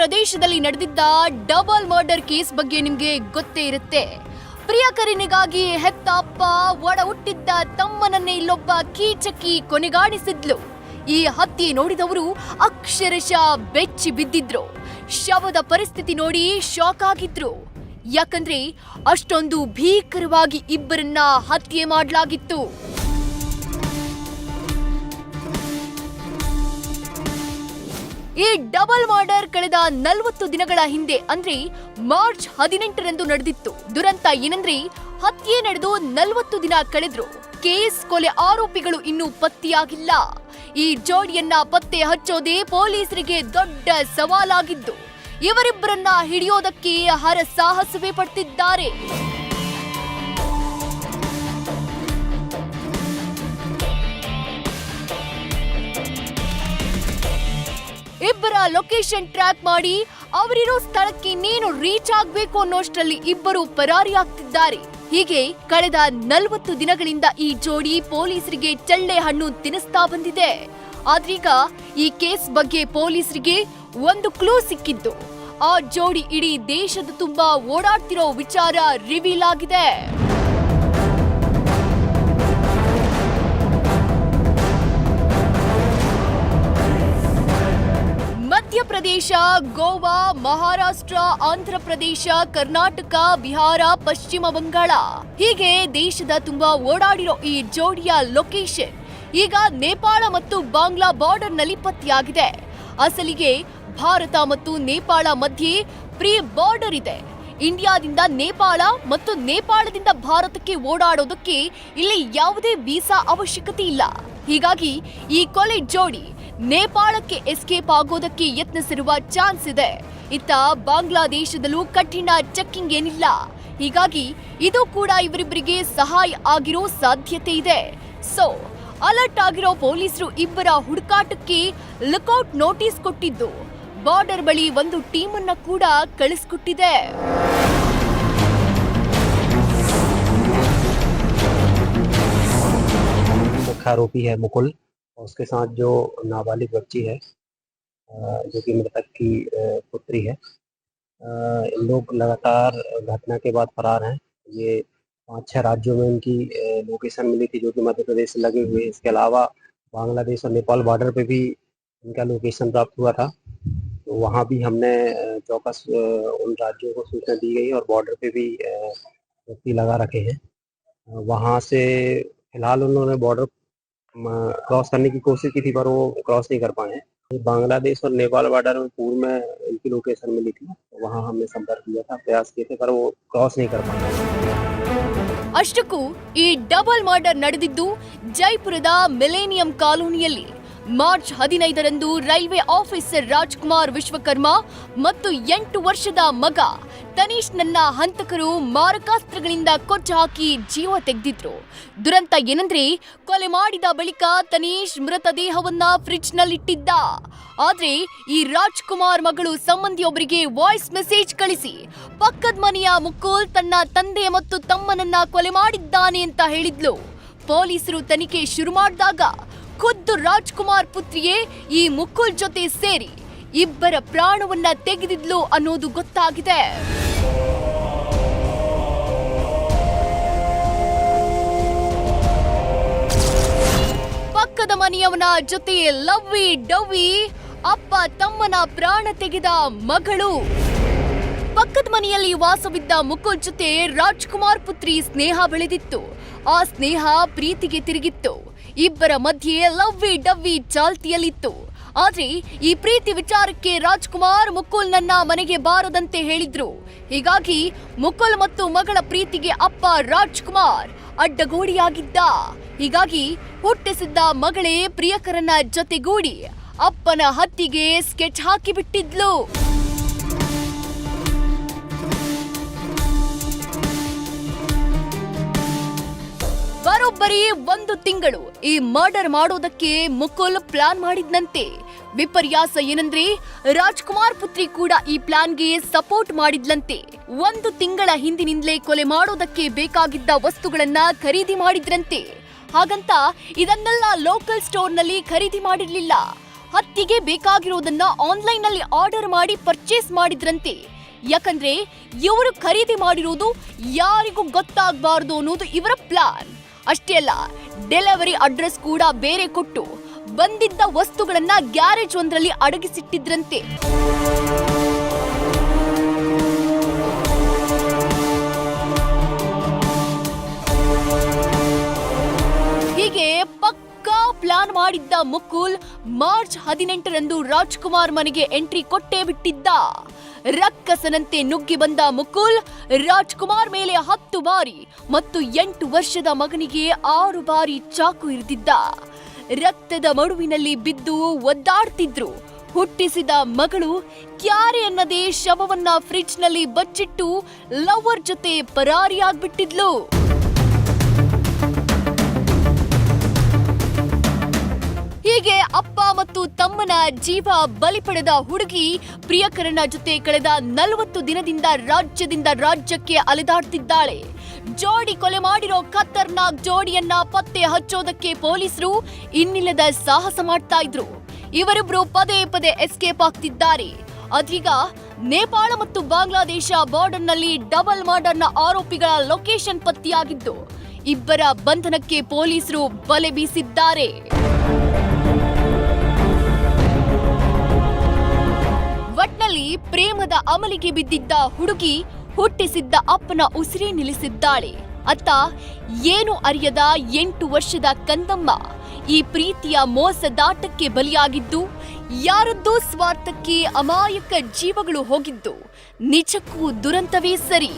ಪ್ರದೇಶದಲ್ಲಿ ನಡೆದಿದ್ದ double murder case ಬಗ್ಗೆ ನಿಮಗೆ ಗೊತ್ತೇ ಇರುತ್ತೆ. ಪ್ರಿಯಕರನಿಗಾಗಿ ಹೆತ್ತ ಅಪ್ಪ ಒಡ ಹುಟ್ಟಿದ್ದ ತಮ್ಮನನ್ನೇ ಇಲ್ಲೊಬ್ಬ ಕೀಚಕಿ ಕೊನೆಗಾಣಿಸಿದ್ಲು. ಈ ಹತ್ಯೆ ನೋಡಿದವರು ಅಕ್ಷರಶಃ ಬೆಚ್ಚಿ ಬಿದ್ದಿದ್ರು. ಶವದ ಪರಿಸ್ಥಿತಿ ನೋಡಿ ಶಾಕ್ ಆಗಿದ್ರು. ಯಾಕಂದ್ರೆ ಅಷ್ಟೊಂದು ಭೀಕರವಾಗಿ ಇಬ್ಬರನ್ನ ಹತ್ಯೆ ಮಾಡಲಾಗಿತ್ತು. ಈ ಡಬಲ್ ಮರ್ಡರ್ ಕಳೆದ 40 ದಿನಗಳ ಹಿಂದೆ ಅಂದ್ರೆ ಮಾರ್ಚ್ 18ರಂದು ನಡೆದಿತ್ತು. ದುರಂತ ಏನಂದ್ರೆ ಹತ್ಯೆ ನಡೆದು 40 ದಿನ ಕಳೆದ್ರು ಕೇಸ್ ಕೊಲೆ ಆರೋಪಿಗಳು ಇನ್ನೂ ಪತ್ತೆಯಾಗಿಲ್ಲ. ಈ ಜೋಡಿಯನ್ನ ಪತ್ತೆ ಹಚ್ಚೋದೇ ಪೊಲೀಸರಿಗೆ ದೊಡ್ಡ ಸವಾಲಾಗಿದ್ದು ಇವರಿಬ್ಬರನ್ನ ಹಿಡಿಯೋದಕ್ಕೆ ಹರಸಾಹಸವೇ ಪಡ್ತಿದ್ದಾರೆ. ಇಬ್ಬರ ಲೊಕೇಶನ್ ಟ್ರ್ಯಾಕ್ ಮಾಡಿ ಅವರಿರೋ ಸ್ಥಳಕ್ಕೆ ಇನ್ನೇನು ರೀಚ್ ಆಗ್ಬೇಕು ಅನ್ನೋಷ್ಟರಲ್ಲಿ ಇಬ್ಬರು ಪರಾರಿಯಾಗ್ತಿದ್ದಾರೆ. ಹೀಗೆ ಕಳೆದ 40 ದಿನಗಳಿಂದ ಈ ಜೋಡಿ ಪೊಲೀಸರಿಗೆ ಚಳ್ಳೆ ಹಣ್ಣು ತಿನ್ನಿಸ್ತಾ ಬಂದಿದೆ. ಆದ್ರೀಗ ಈ ಕೇಸ್ ಬಗ್ಗೆ ಪೊಲೀಸರಿಗೆ ಒಂದು ಕ್ಲೂ ಸಿಕ್ಕಿದ್ದು. ಆ ಜೋಡಿ ಇಡೀ ದೇಶದ ತುಂಬಾ ಓಡಾಡ್ತಿರೋ ವಿಚಾರ ರಿವೀಲ್ ಆಗಿದೆ. ಮಧ್ಯಪ್ರದೇಶ, ಗೋವಾ, ಮಹಾರಾಷ್ಟ್ರ, ಆಂಧ್ರ ಪ್ರದೇಶ, ಕರ್ನಾಟಕ, ಬಿಹಾರ, ಪಶ್ಚಿಮ ಬಂಗಾಳ ಹೀಗೆ ದೇಶದ ತುಂಬಾ ಓಡಾಡಿರೋ ಈ ಜೋಡಿಯ ಲೊಕೇಶನ್ ಈಗ ನೇಪಾಳ ಮತ್ತು ಬಾಂಗ್ಲಾ ಬಾರ್ಡರ್ ನಲ್ಲಿ ಪತ್ತೆಯಾಗಿದೆ. ಅಸಲಿಗೆ ಭಾರತ ಮತ್ತು ನೇಪಾಳ ಮಧ್ಯೆ ಪ್ರೀ ಬಾರ್ಡರ್ ಇದೆ. ಇಂಡಿಯಾದಿಂದ ನೇಪಾಳ ಮತ್ತು ನೇಪಾಳದಿಂದ ಭಾರತಕ್ಕೆ ಓಡಾಡೋದಕ್ಕೆ ಇಲ್ಲಿ ಯಾವುದೇ ವೀಸಾ ಅವಶ್ಯಕತೆ ಇಲ್ಲ. ಹೀಗಾಗಿ ಈ ಕೊಲೆ ಜೋಡಿ ನೇಪಾಳಕ್ಕೆ ಎಸ್ಕೇಪ್ ಆಗೋದಕ್ಕೆ ಯತ್ನಿಸಿರುವ ಚಾನ್ಸ್ ಇದೆ. ಇತ್ತ ಬಾಂಗ್ಲಾದೇಶದಲ್ಲೂ ಕಠಿಣ ಚೆಕ್ಕಿಂಗ್ ಏನಿಲ್ಲ. ಹೀಗಾಗಿ ಇದು ಕೂಡ ಇವರಿಬ್ಬರಿಗೆ ಸಹಾಯ ಆಗಿರೋ ಸಾಧ್ಯತೆ ಇದೆ. ಸೊ ಅಲರ್ಟ್ ಆಗಿರೋ ಪೊಲೀಸರು ಇಬ್ಬರ ಹುಡುಕಾಟಕ್ಕೆ ಲುಕ್ಔಟ್ ನೋಟಿಸ್ ಕೊಟ್ಟಿದ್ದು ಬಾರ್ಡರ್ ಬಳಿ ಒಂದು ಟೀಮ್ ಅನ್ನ ಕೂಡ ಕಳಿಸಿಕೊಟ್ಟಿದೆ. मुख्य आरोपी है मुकुल और उसके साथ जो नाबालिग बच्ची है जो कि मृतक की पुत्री है। इन लोग लगातार घटना के बाद फरार हैं। ये 5-6 राज्यों में इनकी लोकेशन मिली थी जो कि मध्य प्रदेश से लगे हुए। इसके अलावा बांग्लादेश और नेपाल बॉर्डर पे भी इनका लोकेशन प्राप्त हुआ था, तो वहाँ भी हमने चौकस उन राज्यों को सूचना दी गई और बॉर्डर पे भी व्यक्ति लगा रखे हैं। वहाँ से फिलहाल उन्होंने बॉर्डर क्रॉस करने की कोशिश की थी पर वो क्रॉस नहीं कर पाए हैं। बांग्लादेश और नेपाल बॉर्डर में पूर्व में इनकी लोकेशन मिली थी, तो वहाँ हमने संपर्क किया था, प्रयास किए थे, पर वो क्रॉस नहीं कर पाए। ಅಷ್ಟಕ್ಕೂ ಈ ಡಬಲ್ ಮರ್ಡರ್ ನಡೆದಿದ್ದು ಜೈಪುರದ ಮಿಲೇನಿಯಂ ಕಾಲೋನಿಯಲ್ಲಿ. ಮಾರ್ಚ್ 15ರಂದು ರೈಲ್ವೆ ಆಫೀಸರ್ ರಾಜ್ಕುಮಾರ್ ವಿಶ್ವಕರ್ಮ ಮತ್ತು 8 ವರ್ಷದ ಮಗ ತನೀಶ್ ನನ್ನ ಹಂತಕರು ಮಾರಕಾಸ್ತ್ರಗಳಿಂದ ಕೊಚ್ಚ ಹಾಕಿ ಜೀವ ತೆಗೆದಿದ್ರು. ದುರಂತ ಏನಂದ್ರೆ ಕೊಲೆ ಮಾಡಿದ ಬಳಿಕ ತನೀಶ್ ಮೃತದೇಹವನ್ನ ಫ್ರಿಡ್ಜ್ ನಲ್ಲಿಟ್ಟಿದ್ದ. ಆದ್ರೆ ಈ ರಾಜ್ಕುಮಾರ್ ಮಗಳು ಸಂಬಂಧಿಯೊಬ್ಬರಿಗೆ ವಾಯ್ಸ್ ಮೆಸೇಜ್ ಕಳಿಸಿ ಪಕ್ಕದ ಮನೆಯ ಮುಕುಲ್ ತನ್ನ ತಂದೆ ಮತ್ತು ತಮ್ಮನನ್ನ ಕೊಲೆ ಮಾಡಿದ್ದಾನೆ ಅಂತ ಹೇಳಿದ್ಲು. ಪೊಲೀಸರು ತನಿಖೆ ಶುರು ಮಾಡಿದಾಗ ಖುದ್ದು ರಾಜ್ಕುಮಾರ್ ಪುತ್ರಿಯೇ ಈ ಮುಕುಲ್ ಜೊತೆ ಸೇರಿ ಇಬ್ಬರ ಪ್ರಾಣವನ್ನ ತೆಗೆದಿದ್ಲು ಅನ್ನೋದು ಗೊತ್ತಾಗಿದೆ. ಪಕ್ಕದ ಮನೆಯವನ ಜೊತೆ ಲವ್ವಿ ಡವ್ವಿ ಅಪ್ಪ ತಮ್ಮನ ಪ್ರಾಣ ತೆಗೆದ ಮಗಳು. ಪಕ್ಕದ ಮನೆಯಲ್ಲಿ ವಾಸವಿದ್ದ ಮುಕುಲ್ ಜೊತೆ ರಾಜ್ಕುಮಾರ್ ಪುತ್ರಿ ಸ್ನೇಹ ಬೆಳೆದಿತ್ತು. ಆ ಸ್ನೇಹ ಪ್ರೀತಿಗೆ ತಿರುಗಿತ್ತು. ಇಬ್ಬರ ಮಧ್ಯೆ ಲವ್ವಿ ಡವ್ವಿ ಚಾಲ್ತಿಯಲ್ಲಿತ್ತು. ಆದ್ರೆ ಈ ಪ್ರೀತಿ ವಿಚಾರಕ್ಕೆ ರಾಜ್ಕುಮಾರ್ ಮುಕುಲ್ ನನ್ನ ಮನೆಗೆ ಬಾರದಂತೆ ಹೇಳಿದ್ರು. ಹೀಗಾಗಿ ಮುಕುಲ್ ಮತ್ತು ಮಗಳ ಪ್ರೀತಿಗೆ ಅಪ್ಪ ರಾಜ್ಕುಮಾರ್ ಅಡ್ಡಗೋಡಿಯಾಗಿದ್ದ. ಹೀಗಾಗಿ ಹುಟ್ಟಿಸಿದ್ದ ಮಗಳೇ ಪ್ರಿಯಕರನ ಜೊತೆಗೂಡಿ ಅಪ್ಪನ ಹತ್ಯೆಗೆ ಸ್ಕೆಚ್ ಹಾಕಿಬಿಟ್ಟಿದ್ಲು. ಬರೋಬ್ಬರಿ 1 ತಿಂಗಳು ಈ ಮರ್ಡರ್ ಮಾಡೋದಕ್ಕೆ ಮುಕುಲ್ ಪ್ಲಾನ್ ಮಾಡಿದ್ನಂತೆ. ವಿಪರ್ಯಾಸ ಏನಂದ್ರೆ ರಾಜ್ಕುಮಾರ್ ಪುತ್ರಿ ಕೂಡ ಈ ಪ್ಲಾನ್ಗೆ ಸಪೋರ್ಟ್ ಮಾಡಿದ್ಲಂತೆ. 1 ತಿಂಗಳ ಹಿಂದಿನಿಂದಲೇ ಕೊಲೆ ಮಾಡೋದಕ್ಕೆ ಬೇಕಾಗಿದ್ದ ವಸ್ತುಗಳನ್ನ ಖರೀದಿ ಮಾಡಿದ್ರಂತೆ. ಹಾಗಂತ ಇದನ್ನೆಲ್ಲ ಲೋಕಲ್ ಸ್ಟೋರ್ನಲ್ಲಿ ಖರೀದಿ ಮಾಡಿರ್ಲಿಲ್ಲ. ಹತ್ತಿಗೆ ಬೇಕಾಗಿರೋದನ್ನ ಆನ್ಲೈನ್ ನಲ್ಲಿ ಆರ್ಡರ್ ಮಾಡಿ ಪರ್ಚೇಸ್ ಮಾಡಿದ್ರಂತೆ. ಯಾಕಂದ್ರೆ ಇವರು ಖರೀದಿ ಮಾಡಿರೋದು ಯಾರಿಗೂ ಗೊತ್ತಾಗಬಾರದು ಅನ್ನೋದು ಇವರ ಪ್ಲಾನ್. ಅಷ್ಟೇ ಅಲ್ಲ, ಡೆಲಿವರಿ ಅಡ್ರೆಸ್ ಕೂಡ ಬೇರೆ ಕೊಟ್ಟು ಬಂದಿದ್ದ ವಸ್ತುಗಳನ್ನ ಗ್ಯಾರೇಜ್ ಒಂದರಲ್ಲಿ ಅಡಗಿಸಿಟ್ಟಿದ್ರಂತೆ. ಹೀಗೆ ಪಕ್ಕಾ ಪ್ಲಾನ್ ಮಾಡಿದ್ದ ಮುಕುಲ್ ಮಾರ್ಚ್ 18ರಂದು ರಾಜ್ಕುಮಾರ್ ಮನೆಗೆ ಎಂಟ್ರಿ ಕೊಟ್ಟೇ ಬಿಟ್ಟಿದ್ದ. ರಕ್ಕಸನಂತೆ ನುಗ್ಗಿ ಬಂದ ಮುಕುಲ್ ರಾಜ್ಕುಮಾರ್ ಮೇಲೆ 10 ಬಾರಿ ಮತ್ತು 8 ವರ್ಷದ ಮಗನಿಗೆ 6 ಬಾರಿ ಚಾಕು ಇರಿದಿದ್ದ. ರಕ್ತದ ಮಡುವಿನಲ್ಲಿ ಬಿದ್ದು ಒದ್ದಾಡ್ತಿದ್ರು. ಹುಟ್ಟಿಸಿದ ಮಗಳು ಕ್ಯಾರೆ ಅನ್ನದೇ ಶವವನ್ನ ಫ್ರಿಡ್ಜ್ ನಲ್ಲಿ ಬಚ್ಚಿಟ್ಟು ಲವರ್ ಜೊತೆ ಪರಾರಿಯಾಗ್ಬಿಟ್ಟಿದ್ಲು. ಹೀಗೆ ಅಪ್ಪ ಮತ್ತು ತಮ್ಮನ ಜೀವ ಬಲಿ ಪಡೆದ ಹುಡುಗಿ ಪ್ರಿಯಕರನ ಜೊತೆ ಕಳೆದ 40 ದಿನದಿಂದ ರಾಜ್ಯದಿಂದ ರಾಜ್ಯಕ್ಕೆ ಅಲೆದಾಡ್ತಿದ್ದಾಳೆ. ಜೋಡಿ ಕೊಲೆ ಮಾಡಿರೋ ಖತರ್ನಾಕ್ ಜೋಡಿಯನ್ನ ಪತ್ತೆ ಹಚ್ಚೋದಕ್ಕೆ ಪೊಲೀಸರು ಇನ್ನಿಲ್ಲದ ಸಾಹಸ ಮಾಡ್ತಾ ಇದ್ರು. ಇವರಿಬ್ರು ಪದೇ ಪದೇ ಎಸ್ಕೇಪ್ ಆಗ್ತಿದ್ದಾರೆ. ಅದೀಗ ನೇಪಾಳ ಮತ್ತು ಬಾಂಗ್ಲಾದೇಶ ಬಾರ್ಡರ್ನಲ್ಲಿ ಡಬಲ್ ಮರ್ಡರ್ನ ಆರೋಪಿಗಳ ಲೊಕೇಶನ್ ಪತ್ತೆಯಾಗಿದ್ದು ಇಬ್ಬರ ಬಂಧನಕ್ಕೆ ಪೊಲೀಸರು ಬಲೆ ಬೀಸಿದ್ದಾರೆ. ಒಟ್ನಲ್ಲಿ ಪ್ರೇಮದ ಅಮಲಿಗೆ ಬಿದ್ದಿದ್ದ ಹುಡುಗಿ ಹುಟ್ಟಿಸಿದ್ದ ಅಪ್ಪನ ಉಸಿರೇ ನಿಲ್ಲಿಸಿದ್ದಾಳೆ. ಅತ್ತ ಏನು ಅರಿಯದ 8 ವರ್ಷದ ಕಂದಮ್ಮ ಈ ಪ್ರೀತಿಯ ಮೋಸದಾಟಕ್ಕೆ ಬಲಿಯಾಗಿದ್ದು, ಯಾರದ್ದೋ ಸ್ವಾರ್ಥಕ್ಕೆ ಅಮಾಯಕ ಜೀವಗಳು ಹೋಗಿದ್ದು ನಿಜಕ್ಕೂ ದುರಂತವೇ ಸರಿ.